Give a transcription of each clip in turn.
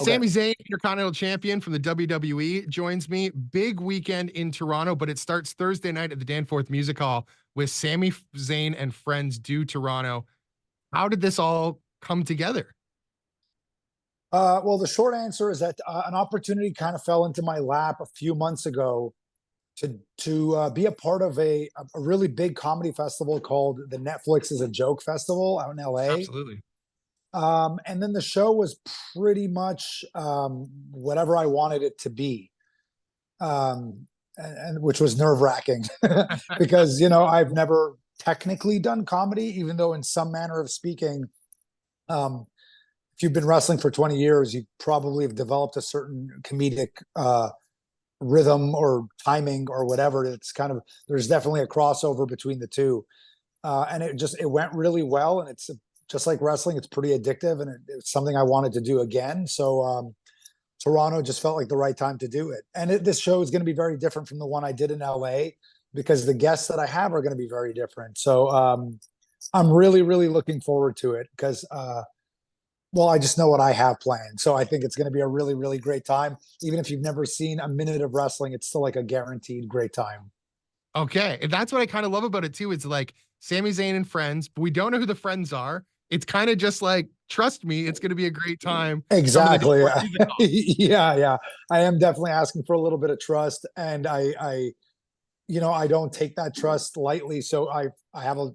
Okay. Sami Zayn, Intercontinental Champion from the WWE, joins me. Big weekend in Toronto, but it starts Thursday night at the Danforth Music Hall with Sami Zayn and Friends Do Toronto. How did this all come together? Well, the short answer is that an opportunity kind of fell into my lap a few months ago to be a part of a really big comedy festival called the Netflix is a Joke Festival out in LA. Absolutely. And then the show was pretty much whatever I wanted it to be, and which was nerve wracking because I've never technically done comedy, even though in some manner of speaking, if you've been wrestling for 20 years, you probably have developed a certain comedic rhythm or timing or whatever. It's kind of, there's definitely a crossover between the two. And it went really well. And it's just like wrestling, it's pretty addictive, and it's something I wanted to do again. So Toronto just felt like the right time to do it. And this show is going to be very different from the one I did in LA because the guests that I have are going to be very different. So I'm really, really looking forward to it because, well, I just know what I have planned. So I think it's going to be a really, really great time. Even if you've never seen a minute of wrestling, it's still like a guaranteed great time. Okay. And that's what I kind of love about it too. It's like Sami Zayn and Friends, but we don't know who the friends are. It's kind of just like, trust me, it's going to be a great time. Exactly. Yeah, yeah. I am definitely asking for a little bit of trust, and I don't take that trust lightly. So I have a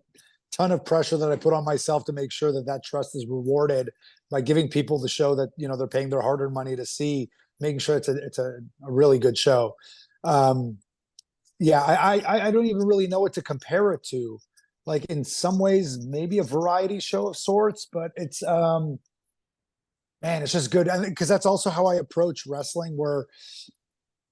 ton of pressure that I put on myself to make sure that that trust is rewarded by giving people the show that they're paying their hard-earned money to see, making sure it's a really good show. Yeah, I don't even really know what to compare it to. Like in some ways, maybe a variety show of sorts, but it's man, it's just good. I think because that's also how I approach wrestling, where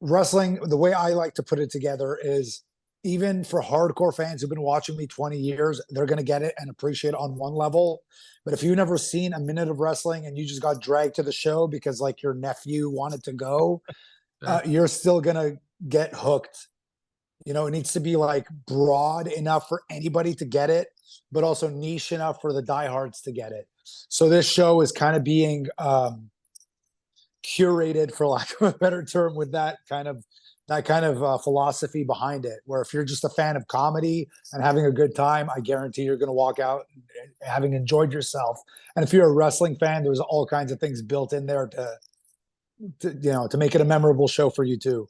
wrestling, the way I like to put it together is even for hardcore fans who've been watching me 20 years, they're going to get it and appreciate it on one level. But if you've never seen a minute of wrestling and you just got dragged to the show because like your nephew wanted to go, you're still going to get hooked. It needs to be like broad enough for anybody to get it, but also niche enough for the diehards to get it. So this show is kind of being curated, for lack of a better term, with that kind of philosophy behind it, where if you're just a fan of comedy and having a good time, I guarantee you're going to walk out having enjoyed yourself. And if you're a wrestling fan, there's all kinds of things built in there to make it a memorable show for you too.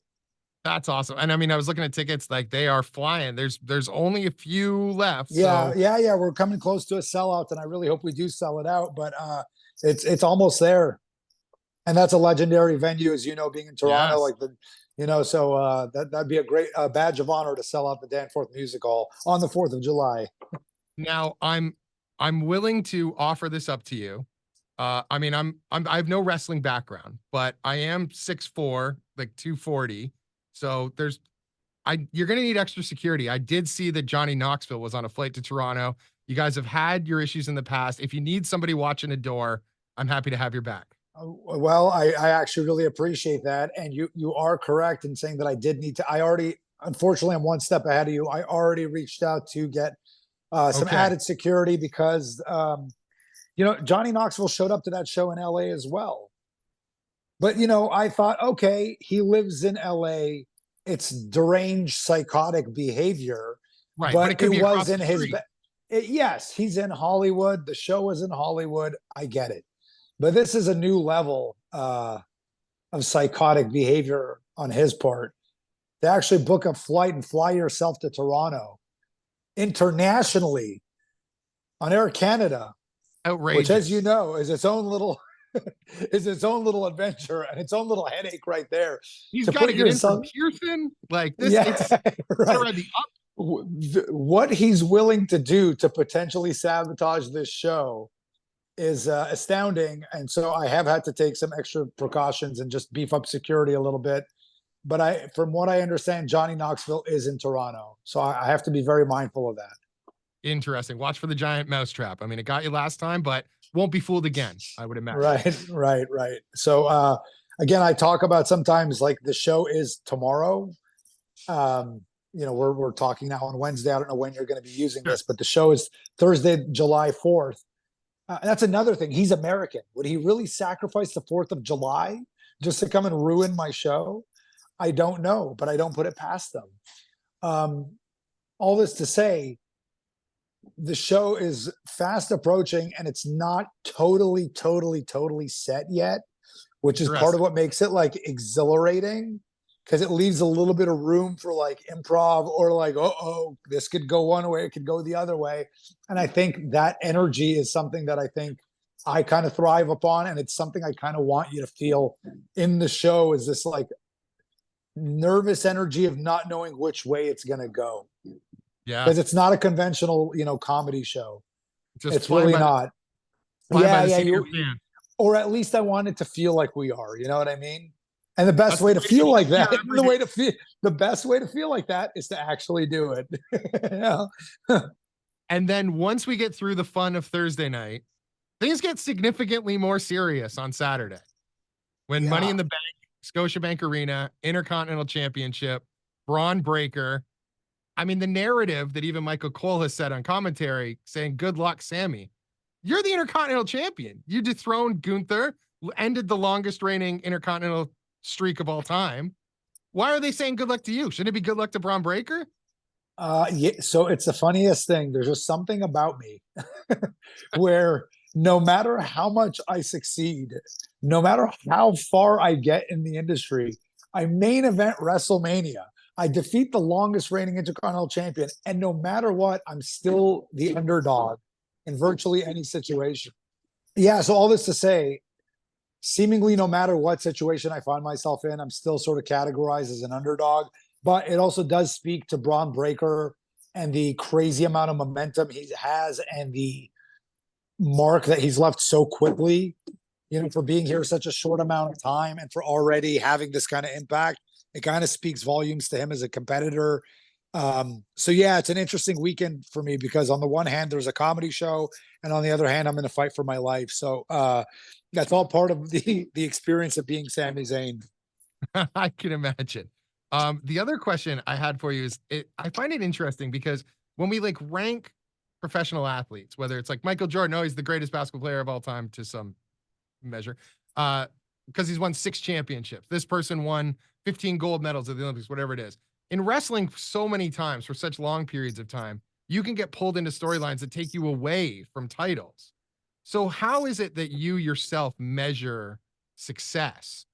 That's awesome. And I mean, I was looking at tickets, like they are flying. There's only a few left. Yeah, So yeah. We're coming close to a sellout, and I really hope we do sell it out. But it's almost there, and that's a legendary venue, as you know, being in Toronto. yes. Like so that'd be a great badge of honor to sell out the Danforth Music Hall on the 4th of July. Now I'm willing to offer this up to you. I mean, I have no wrestling background, but I am 6'4", like 240. So you're going to need extra security. I did see that Johnny Knoxville was on a flight to Toronto. You guys have had your issues in the past. If you need somebody watching a door, I'm happy to have your back. Well, I actually really appreciate that. And you are correct in saying that I did need to, unfortunately, I'm one step ahead of you. I already reached out to get some added security because, Johnny Knoxville showed up to that show in LA as well. But, I thought, okay, he lives in LA. It's deranged psychotic behavior, Right. but it could be was across in the his, street. yes, he's in Hollywood. The show was in Hollywood. I get it. But this is a new level of psychotic behavior on his part. To actually book a flight and fly yourself to Toronto internationally on Air Canada, Outrageous. which, as you know, is its own little adventure and its own little headache right there. He's To got to put get in yourself, from Pearson. Like this, yeah, it's right. already up. What he's willing to do to potentially sabotage this show is astounding. And so I have had to take some extra precautions and just beef up security a little bit. But from what I understand, Johnny Knoxville is in Toronto. So I have to be very mindful of that. Interesting. Watch for the giant mousetrap. I mean, it got you last time, but won't be fooled again, I would imagine. Right. So again, I talk about sometimes like the show is tomorrow. We're talking now on Wednesday. I don't know when you're going to be using this, but the show is Thursday, July 4th. That's another thing. He's American. Would he really sacrifice the 4th of July just to come and ruin my show? I don't know, but I don't put it past them. All this to say, the show is fast approaching and it's not totally set yet, which is part of what makes it like exhilarating, because it leaves a little bit of room for like improv or like, oh, this could go one way, it could go the other way. And I think that energy is something that I think I kind of thrive upon. And it's something I kind of want you to feel in the show, is this like nervous energy of not knowing which way it's going to go. Yeah. Because it's not a conventional, comedy show. Just it's really not. Or at least I want it to feel like we are, you know what I mean? And the best way to feel like that, the best way to feel like that is to actually do it. Yeah. And then once we get through the fun of Thursday night, things get significantly more serious on Saturday. When Money in the Bank, Scotiabank Arena, Intercontinental Championship, Braun Breaker. I mean, the narrative that even Michael Cole has said on commentary saying, good luck, Sami. You're the Intercontinental Champion. You dethroned Gunther, ended the longest reigning Intercontinental streak of all time. Why are they saying good luck to you? Shouldn't it be good luck to Braun Breaker? Yeah, so it's the funniest thing. There's just something about me where no matter how much I succeed, no matter how far I get in the industry, I main event WrestleMania. I defeat the longest reigning Intercontinental Champion, and no matter what, I'm still the underdog in virtually any situation. Yeah, so all this to say, seemingly no matter what situation I find myself in, I'm still sort of categorized as an underdog. But it also does speak to Braun Breaker and the crazy amount of momentum he has and the mark that he's left so quickly, for being here such a short amount of time and for already having this kind of impact. It kind of speaks volumes to him as a competitor. So yeah, it's an interesting weekend for me because on the one hand, there's a comedy show, and on the other hand, I'm in a fight for my life. So that's all part of the experience of being Sami Zayn. I can imagine. The other question I had for you is, I find it interesting because when we like rank professional athletes, whether it's like Michael Jordan, he's the greatest basketball player of all time to some measure, because he's won 6 championships. This person won 15 gold medals at the Olympics, whatever it is. In wrestling, so many times for such long periods of time, you can get pulled into storylines that take you away from titles. So how is it that you yourself measure success?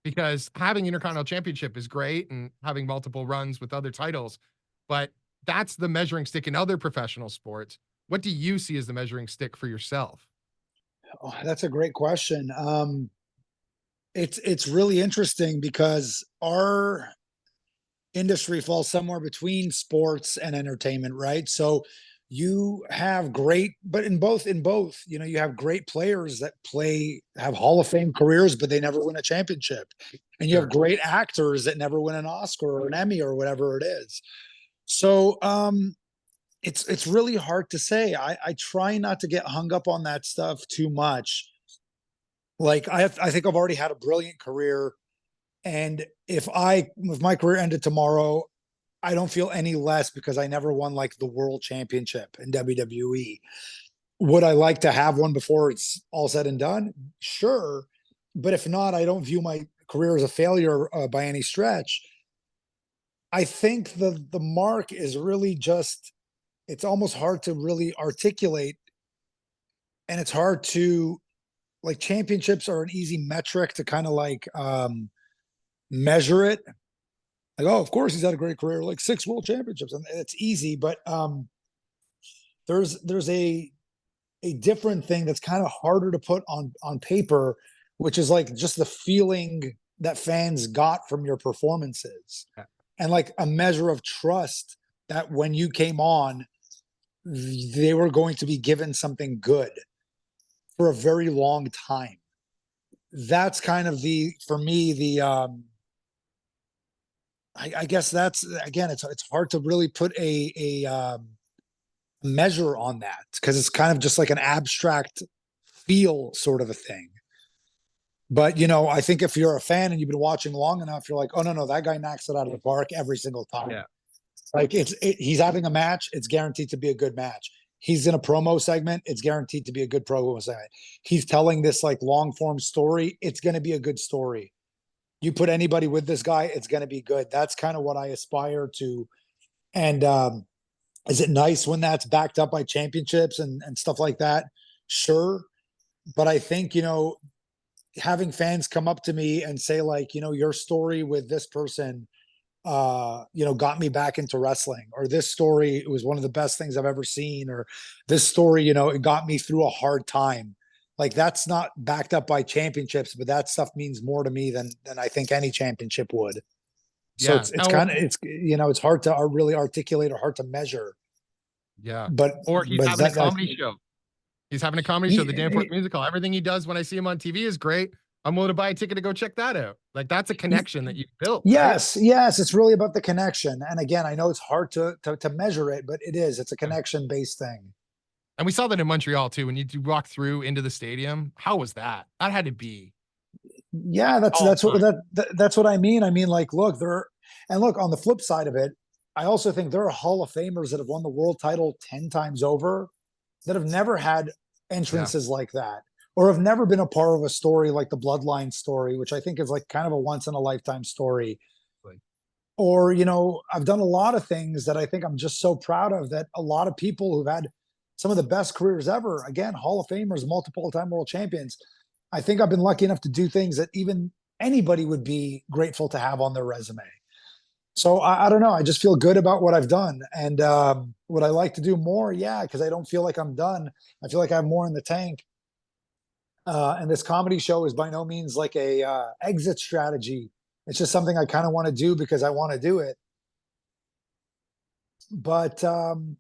Because having Intercontinental Championship is great and having multiple runs with other titles, but that's the measuring stick in other professional sports. What do you see as the measuring stick for yourself? Oh, that's a great question. It's really interesting because our industry falls somewhere between sports and entertainment, right? So you have but in both, you have great players that have Hall of Fame careers, but they never win a championship. And you have great actors that never win an Oscar or an Emmy or whatever it is. So it's really hard to say. I try not to get hung up on that stuff too much. Like I think I've already had a brilliant career. And if my career ended tomorrow, I don't feel any less because I never won like the world championship in WWE. Would I like to have one before it's all said and done? Sure. But if not, I don't view my career as a failure by any stretch. I think the mark is really just, it's almost hard to really articulate, and it's hard to, like, championships are an easy metric to kind of like measure it. Like, oh, of course he's had a great career, like 6 world championships, and it's easy. But there's a different thing that's kind of harder to put on paper, which is like just the feeling that fans got from your performances, and like a measure of trust that when you came on, they were going to be given something good for a very long time. That's kind of for me, I guess that's, again, it's hard to really put a measure on that because it's kind of just like an abstract feel sort of a thing. But, I think if you're a fan and you've been watching long enough, you're like, oh, no, that guy knocks it out of the park every single time. Yeah. Like he's having a match. It's guaranteed to be a good match. he's in a promo segment, it's guaranteed to be a good promo segment. He's telling this like long form story, it's going to be a good story. You put anybody with this guy, it's going to be good. That's kind of what I aspire to. And is it nice when that's backed up by championships and stuff like that? Sure. But I think, having fans come up to me and say like, your story with this person, got me back into wrestling, or this story, it was one of the best things I've ever seen, or this story, it got me through a hard time. Like that's not backed up by championships, but that stuff means more to me than I think any championship would. So Yeah. it's kind of, it's hard to really articulate or hard to measure. Yeah. But Or he's having a comedy show. He's having a comedy show, the Danforth Music Hall. Everything he does when I see him on TV is great. I'm willing to buy a ticket to go check that out. Like that's a connection that you built. Yes, right? Yes. It's really about the connection. And again, I know it's hard to measure it, but it is. It's a connection based thing. And we saw that in Montreal too. When you walk through into the stadium, how was that? That had to be. Yeah, that's what I mean. I mean, like, look, on the flip side of it, I also think there are Hall of Famers that have won the world title 10 times over that have never had entrances like that, or have never been a part of a story like the Bloodline story, which I think is like kind of a once in a lifetime story. Right. Or, I've done a lot of things that I think I'm just so proud of, that a lot of people who've had some of the best careers ever, again, Hall of Famers, multiple time world champions. I think I've been lucky enough to do things that even anybody would be grateful to have on their resume. So I don't know. I just feel good about what I've done. And would I like to do more? Yeah, because I don't feel like I'm done. I feel like I have more in the tank. And this comedy show is by no means like a exit strategy. It's just something I kind of want to do because I want to do it. But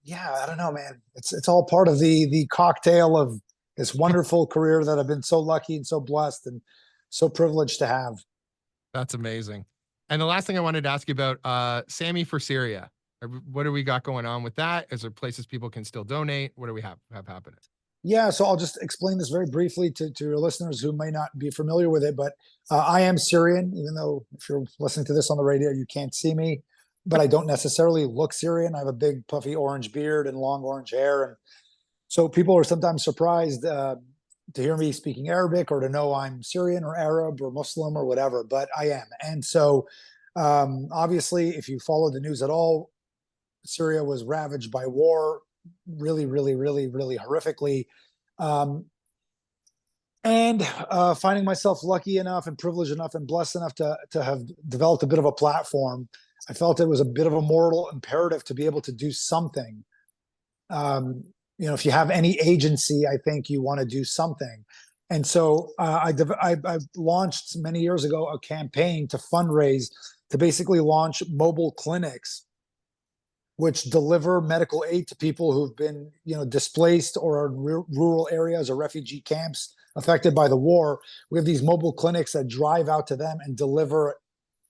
yeah, I don't know, man. It's all part of the cocktail of this wonderful career that I've been so lucky and so blessed and so privileged to have. That's amazing. And the last thing I wanted to ask you about, Sami for Syria. What do we got going on with that? Is there places people can still donate? What do we have happening? Yeah, so I'll just explain this very briefly to your listeners who may not be familiar with it, but I am Syrian, even though if you're listening to this on the radio, you can't see me, but I don't necessarily look Syrian. I have a big puffy orange beard and long orange hair. And so people are sometimes surprised to hear me speaking Arabic or to know I'm Syrian or Arab or Muslim or whatever, but I am. And so obviously, if you follow the news at all, Syria was ravaged by war really, really, really, really horrifically. And finding myself lucky enough and privileged enough and blessed enough to have developed a bit of a platform, I felt it was a bit of a moral imperative to be able to do something. If you have any agency, I think you want to do something. And so I launched many years ago a campaign to fundraise to basically launch mobile clinics which deliver medical aid to people who've been, displaced or are in rural areas or refugee camps affected by the war. We have these mobile clinics that drive out to them and deliver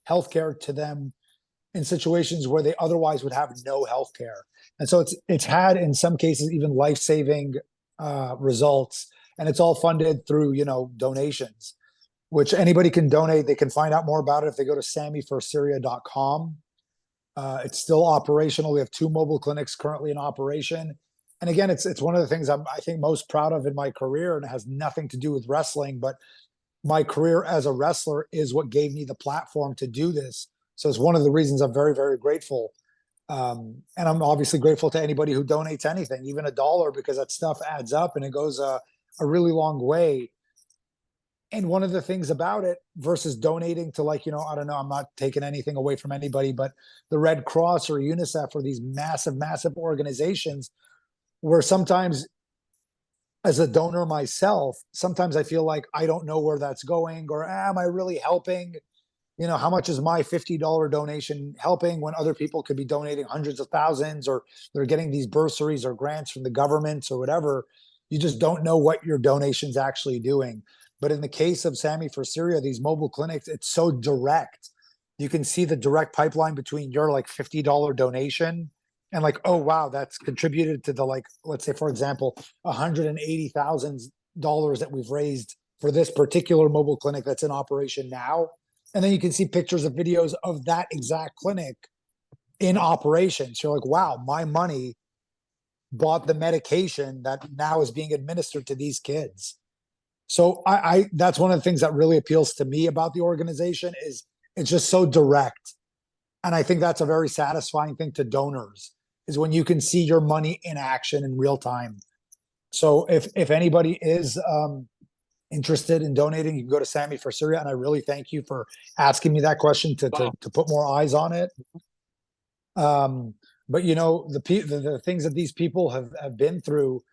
healthcare to them in situations where they otherwise would have no healthcare. And so it's had, in some cases, even life-saving results. And it's all funded through, donations, which anybody can donate. They can find out more about it if they go to samiforsyria.com. It's still operational. We have 2 mobile clinics currently in operation. And again, it's one of the things I think most proud of in my career, and it has nothing to do with wrestling, but my career as a wrestler is what gave me the platform to do this. So it's one of the reasons I'm very, very grateful. And I'm obviously grateful to anybody who donates anything, even $1, because that stuff adds up and it goes a really long way. And one of the things about it versus donating to I don't know, I'm not taking anything away from anybody, but the Red Cross or UNICEF or these massive, massive organizations where sometimes as a donor myself, sometimes I feel like I don't know where that's going, or am I really helping? How much is my $50 donation helping when other people could be donating hundreds of thousands, or they're getting these bursaries or grants from the governments or whatever. You just don't know what your donation's actually doing. But in the case of Sami for Syria, these mobile clinics, it's so direct. You can see the direct pipeline between your $50 donation and oh, wow, that's contributed to the let's say, for example, $180,000 that we've raised for this particular mobile clinic that's in operation now. And then you can see pictures of videos of that exact clinic in operation. So you're like, wow, my money bought the medication that now is being administered to these kids. So I that's one of the things that really appeals to me about the organization is it's just so direct. And I think that's a very satisfying thing to donors is when you can see your money in action in real time. So if anybody is interested in donating, you can go to Sami for Syria. And I really thank you for asking me that question to put more eyes on it. But you know, the things that these people have been through,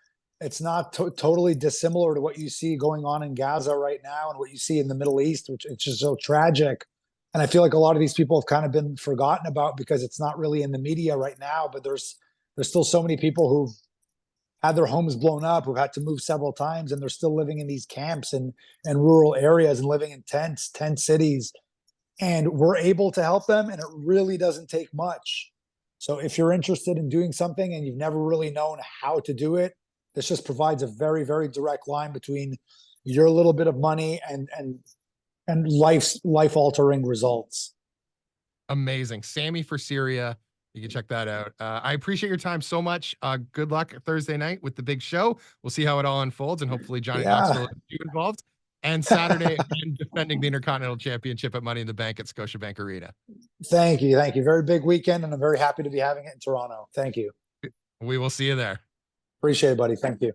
it's not totally dissimilar to what you see going on in Gaza right now and what you see in the Middle East, which it's just so tragic. And I feel like a lot of these people have kind of been forgotten about because it's not really in the media right now, but there's still so many people who've had their homes blown up, who've had to move several times, and they're still living in these camps and rural areas and living in tent cities. And we're able to help them, and it really doesn't take much. So if you're interested in doing something and you've never really known how to do it, this just provides a very, very direct line between your little bit of money and life altering results. Amazing. Sami for Syria. You can check that out. I appreciate your time so much. Good luck Thursday night with the big show. We'll see how it all unfolds, and hopefully Johnny Knoxville is involved. And Saturday, and defending the Intercontinental Championship at Money in the Bank at Scotiabank Arena. Thank you. Thank you. Very big weekend, and I'm very happy to be having it in Toronto. Thank you. We will see you there. Appreciate it, buddy. Thank you.